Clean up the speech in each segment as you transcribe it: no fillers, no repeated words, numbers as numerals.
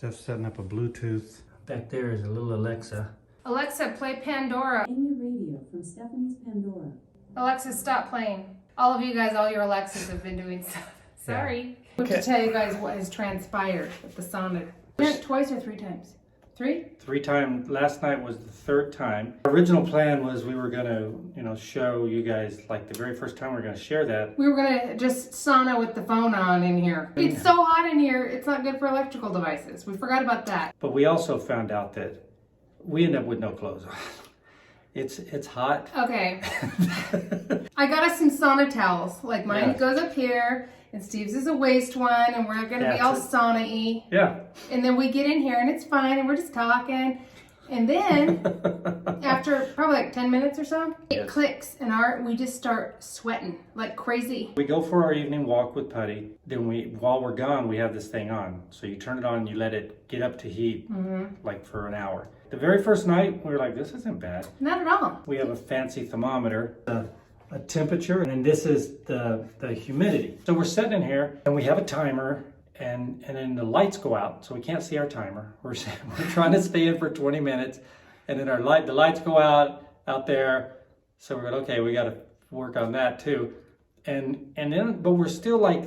Steph's setting up a Bluetooth. Back there is a little Alexa. Alexa, play Pandora. In your radio from Stephanie's Pandora. Alexa, stop playing. All of you guys, all your Alexas have been doing stuff. Sorry. I have to tell you guys what has transpired at the sauna. Twice or 3 times? 3? 3 times. Last night was the 3rd time. Our original plan was we were gonna, show you guys, like the very first time we were gonna share that. We were gonna just sauna with the phone on in here. It's so hot in here, it's not good for electrical devices. We forgot about that. But we also found out that we end up with no clothes on. It's hot. Okay. I got us some sauna towels. Like mine goes up here, and Steve's is a waist one, and we're gonna be all sauna-y. Yeah. And then we get in here, and it's fine, and we're just talking. And then, after probably like 10 minutes or so, it clicks, and we just start sweating like crazy. We go for our evening walk with Putty. Then while we're gone, we have this thing on. So you turn it on, and you let it get up to heat, like for an hour. The very first night, we were like, this isn't bad. Not at all. We have a fancy thermometer, a temperature, and then this is the humidity. So we're sitting in here, and we have a timer, and then the lights go out, so we can't see our timer. We're trying to stay in for 20 minutes, and then the lights go out there. So we're like, okay, we got to work on that too. But we're still like,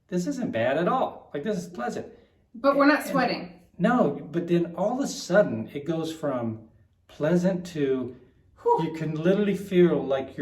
this isn't bad at all. Like, this is pleasant. But we're not sweating. No, but then all of a sudden it goes from pleasant to, you can literally feel like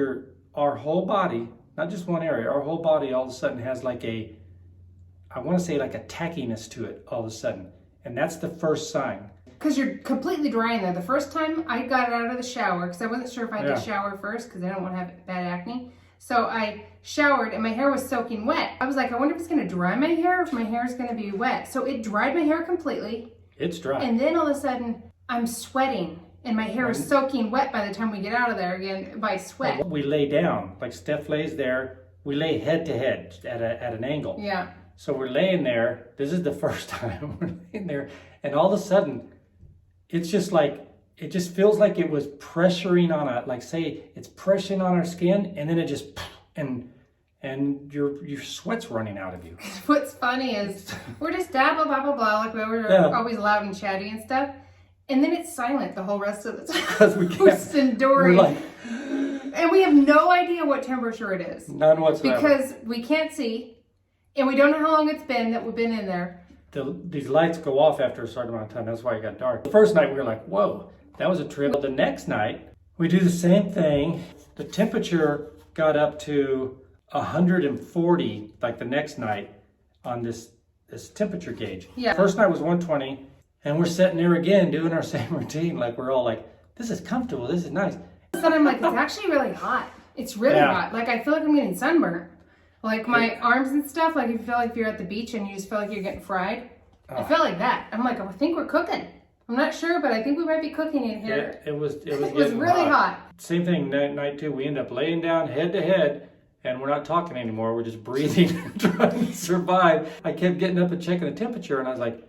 our whole body, not just one area, our whole body all of a sudden has like I want to say like a tackiness to it all of a sudden. And that's the first sign. Because you're completely dry in there. The first time I got it out of the shower, because I wasn't sure if I had to shower first, because I don't want to have bad acne. So I showered and my hair was soaking wet. I was like, I wonder if it's going to dry my hair or if my hair is going to be wet. So it dried my hair completely. It's dry. And then all of a sudden, I'm sweating. And my hair is soaking wet by the time we get out of there again by sweat. We lay down, like Steph lays there. We lay head to head at an angle. Yeah. So we're laying there. This is the first time we're laying there. And all of a sudden, it's just like, it just feels like it was pressuring on it's pressuring on our skin, and then it just, and your sweat's running out of you. What's funny is we're just blah, blah, blah, blah, like we were always loud and chatty and stuff. And then it's silent the whole rest of the time. Because we can't. We're just enduring. We're like, and we have no idea what temperature it is. None whatsoever. Because we can't see, and we don't know how long it's been that we've been in there. These lights go off after a certain amount of time. That's why it got dark. The first night we were like, whoa, that was a trip. The next night, we do the same thing. The temperature got up to 140, like the next night, on this temperature gauge. Yeah. First night was 120, and we're sitting there again doing our same routine. Like, we're all like, this is comfortable, this is nice. Then I'm like, it's actually really hot. It's really hot. Like, I feel like I'm getting sunburned. Like, my arms and stuff, like, you feel like you're at the beach and you just feel like you're getting fried. I felt like that. I'm like, I think we're cooking. I'm not sure, but I think we might be cooking in here. It was really hot. Same thing night 2. We end up laying down head to head, and we're not talking anymore. We're just breathing, trying to survive. I kept getting up and checking the temperature, and I was like,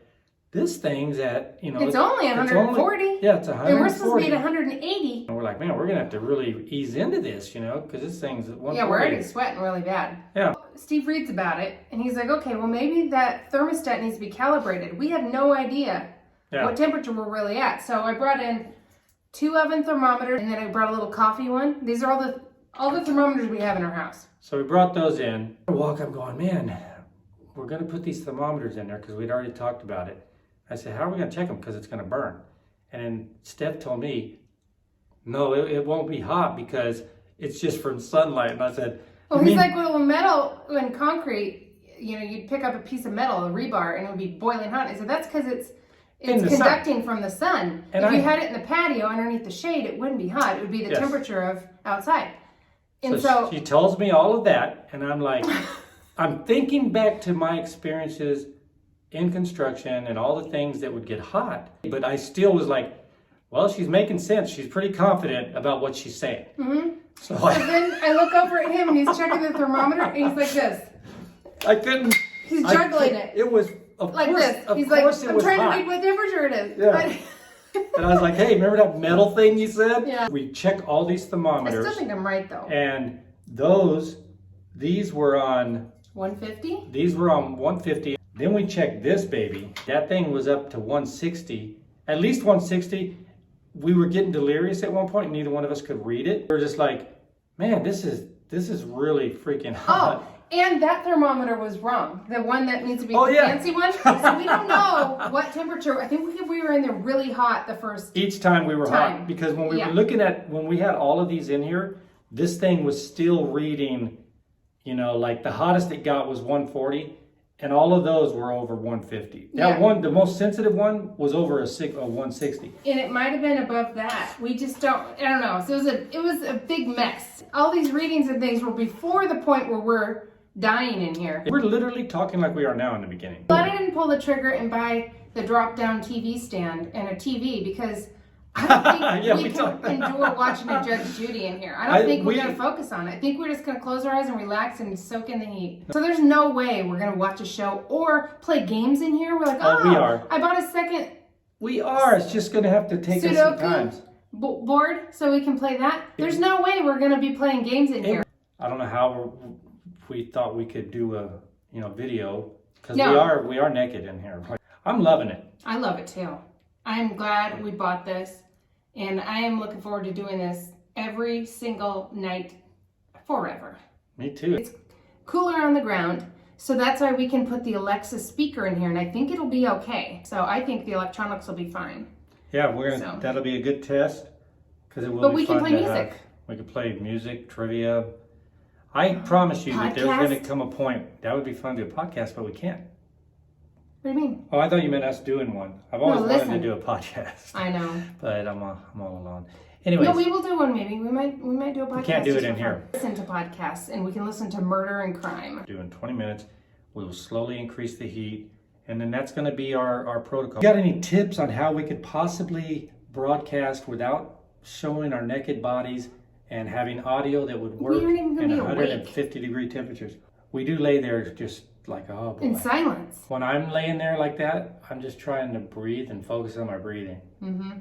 this thing's at, It's only 140. It's 140. And we're supposed to be at 180. And we're like, man, we're going to have to really ease into this, because this thing's at 140. Yeah, we're already sweating really bad. Yeah. Steve reads about it, and he's like, okay, well, maybe that thermostat needs to be calibrated. We had no idea what temperature we're really at. So I brought in 2 oven thermometers, and then I brought a little coffee one. These are all the thermometers we have in our house. So we brought those in. I walk up going, man, we're going to put these thermometers in there because we'd already talked about it. I said, how are we going to check them? Because it's going to burn. And then Steph told me, no, it won't be hot because it's just from sunlight. And I said, well, he's like, well, metal and concrete, you'd pick up a piece of metal, a rebar, and it would be boiling hot. I said, that's because it's conducting from the sun. And if you had it in the patio underneath the shade, it wouldn't be hot. It would be the temperature of outside. And so she tells me all of that, and I'm like, I'm thinking back to my experiences in construction and all the things that would get hot. But I still was like, well, she's making sense. She's pretty confident about what she's saying. Mm-hmm. So then I look over at him, and he's checking the thermometer, and he's like this. I couldn't. He's juggling it. It was, of like course, this. Of He's course like, it was I'm trying hot. to read what temperature it is. Yeah. And I was like, hey, remember that metal thing you said? Yeah. We check all these thermometers. I still think I'm right, though. And these were on 150? These were on 150. Then we checked this baby. That thing was up to 160, at least 160. We were getting delirious at one point. Neither one of us could read it. We were just like, man, this is really freaking hot. Oh, and that thermometer was wrong. The one that needs to be the yeah. fancy one. So we don't know what temperature. I think we were in there really hot the first Each time we were hot, because when we were looking at, when we had all of these in here, this thing was still reading, you know, like the hottest it got was 140, and all of those were over 150. That one, the most sensitive one, was over a 160. And it might have been above that. We just don't, I don't know. So it was a big mess. All these readings and things were before the point where we're dying in here. We're literally talking like we are now in the beginning. But I didn't pull the trigger and buy the drop-down TV stand and a TV because I don't think we can endure watching a Judge Judy in here. I don't think we're going to focus on it. I think we're just going to close our eyes and relax and soak in the heat. So there's no way we're going to watch a show or play games in here. We're like, we are. I bought a second. We are. It's just going to have to take us some time. Board so we can play that. There's no way we're going to be playing games in here. I don't know how we thought we could do a video, because we are naked in here. I'm loving it. I love it too. I'm glad we bought this, and I am looking forward to doing this every single night forever. Me too. It's cooler on the ground, so that's why we can put the Alexa speaker in here, and I think it'll be okay. So I think the electronics will be fine. Yeah, that'll be a good test, because it will but be fun. But we can play music. We can play music, trivia. I promise you that there's going to come a point that would be fun to do a podcast, but we can't. What do you mean? Oh, I thought you meant us doing one. I've always wanted to do a podcast. I know. But I'm all alone. Anyways. No, we will do one maybe. We might do a podcast. We can't do it in here. Listen to podcasts, and we can listen to murder and crime. Doing 20 minutes. We will slowly increase the heat, and then that's going to be our protocol. You got any tips on how we could possibly broadcast without showing our naked bodies and having audio that would work in 150-degree temperatures? We do lay there just like, oh boy. In silence. When I'm laying there like that, I'm just trying to breathe and focus on my breathing. Mm-hmm.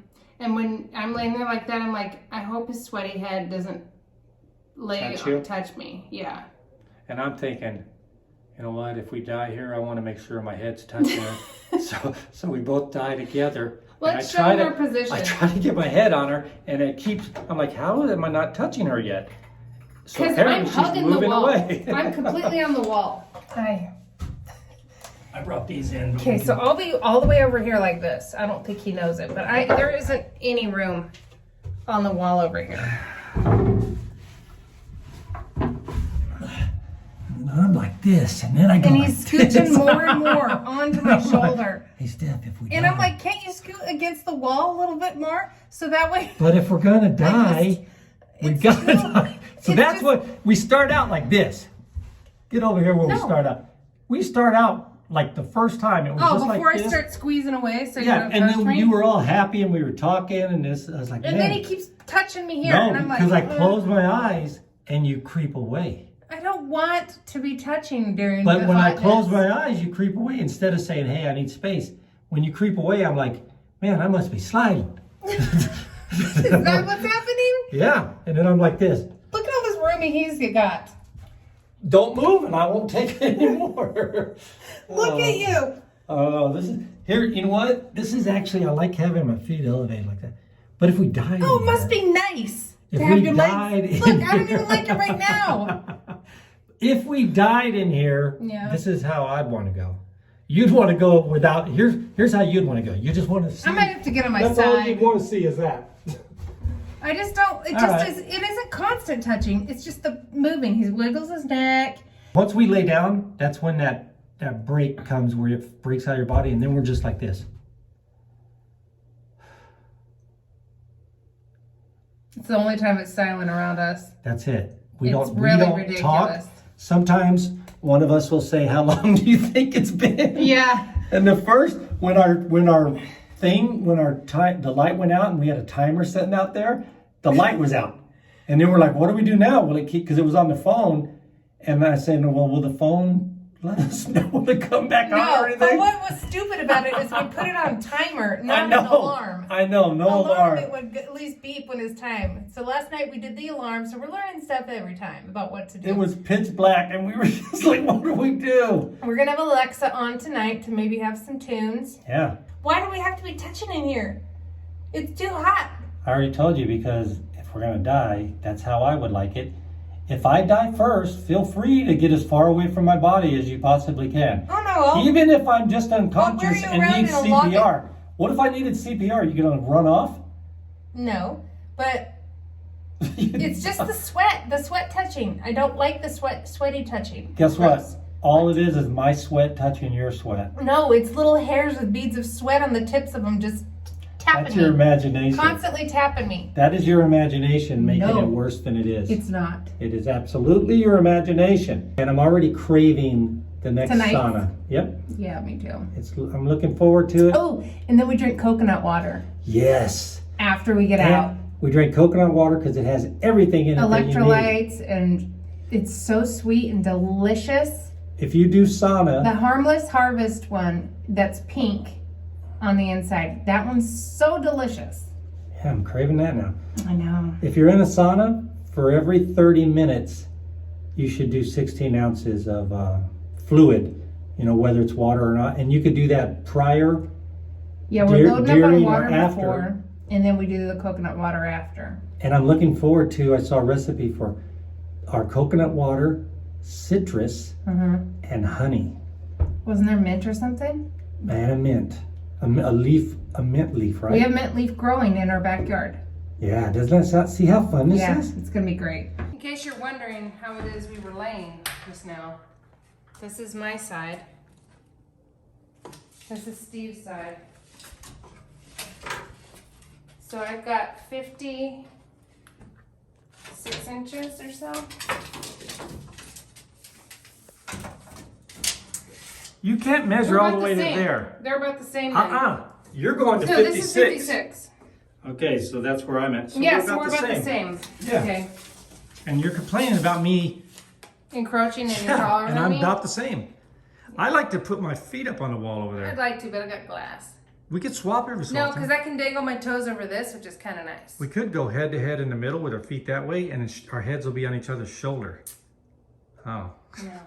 And when I'm laying there like that, I'm like, I hope his sweaty head doesn't touch me. Yeah. And I'm thinking, you know what? If we die here, I want to make sure my head's touching her. so we both die together. Let's show her position. I try to get my head on her, and I'm like, how am I not touching her yet? So because I'm hugging the wall. Away. I'm completely on the wall. Hi. I brought these in. Okay, so I'll be all the way over here like this. I don't think he knows it, but there isn't any room on the wall over here. And I'm like this, and then I go. And he's scooching more and more onto my shoulder. Hey, Steph, if we die. And I'm like, can't you scoot against the wall a little bit more? So that way. But if we're gonna die, we gotta die. So that's what we start out like this. Get over here where we start out. We start out like the first time. It was just like this. Before I start squeezing away, so yeah, and then you were all happy, and we were talking, and this. I was like, and then he keeps touching me here, no, and I'm like, because I close my eyes, and you creep away. I don't want to be touching during. But when I close my eyes, you creep away instead of saying, "Hey, I need space." When you creep away, I'm like, "Man, I must be sliding." Is that what's happening? Yeah, and then I'm like this. Look at all this room he's got. Don't move, and I won't take it anymore. Look at you. Oh, this is here. You know what? This is actually, I like having my feet elevated like that. But if we died, it must be nice to have your legs. Look, I don't even like it right now. If we died in here, this is how I'd want to go. You'd want to go without. Here's how you'd want to go. You just want to see. I might have to get on my side. That's all you want to see is that. I just don't. It isn't constant touching. It's just the moving. He wiggles his neck. Once we lay down, that's when that break comes where it breaks out of your body, and then we're just like this. It's the only time it's silent around us. That's it. We don't ridiculous. Talk. Sometimes one of us will say, "How long do you think it's been?" Yeah. And the first, when the light went out and we had a timer sitting out there, the light was out. And then we're like, what do we do now? Will it keep, because it was on the phone. And I said, well, will the phone let us know to come back on or No, anything? but what was stupid about it is we put it on timer, not an alarm. I know, no alarm. It would at least beep when it's time. So last night we did the alarm, so we're learning stuff every time about what to do. It was pitch black and we were just like, what do we do? We're gonna have Alexa on tonight to maybe have some tunes. Yeah. Why do we have to be touching in here? It's too hot. I already told you, because if we're gonna die, that's how I would like it. If I die first, feel free to get as far away from my body as you possibly can. Oh no. Even if I'm just unconscious you and around need in a locket? CPR. What if I needed CPR? You gonna run off? No, but it's just the sweat touching. I don't like the sweaty touching. Guess what? Gross. All it is my sweat touching your sweat. No, it's little hairs with beads of sweat on the tips of them just tapping That's your me. imagination. Constantly tapping me. That is your imagination making No. it worse than it is. It's not. It is absolutely your imagination. And I'm already craving the next Tonight? sauna. Yep. Yeah, me too. I'm looking forward to it. Oh, and then we drink coconut water Yes. after we get out. And we drink coconut water because it has everything in it that you need. Electrolytes, and it's so sweet and delicious. If you do sauna, The Harmless Harvest one that's pink on the inside. That one's so delicious. yeah, I'm craving that now. I know. If you're in a sauna, for every 30 minutes, you should do 16 ounces of fluid, whether it's water or not. And you could do that prior. Yeah, we're loading up on during or water after. before, and then we do the coconut water after. And I'm looking forward to, I saw a recipe for our coconut water, citrus, and honey. Wasn't there mint or something? And a mint. A mint leaf, right? We have mint leaf growing in our backyard. Yeah, doesn't that sound, see how fun this Yeah, is? it's gonna be great. In case you're wondering how it is we were laying just now, this is my side. This is Steve's side. So I've got 56 inches or so. You can't measure They're all the about way to same. there. They're about the same. then. You're going to So 56. this is 56. Okay, so that's where I'm at. So Yeah, so we're about the same. Yeah. Okay. And you're complaining about me. Encroaching and you're taller and than I'm me. about the same. I like to put my feet up on the wall over I'd there. like to, but I got glass. We could swap every so No, often. because I can dangle my toes over this, which is kind of nice. We could go head to head in the middle with our feet that way, and our heads will be on each other's shoulder. Oh. Yeah.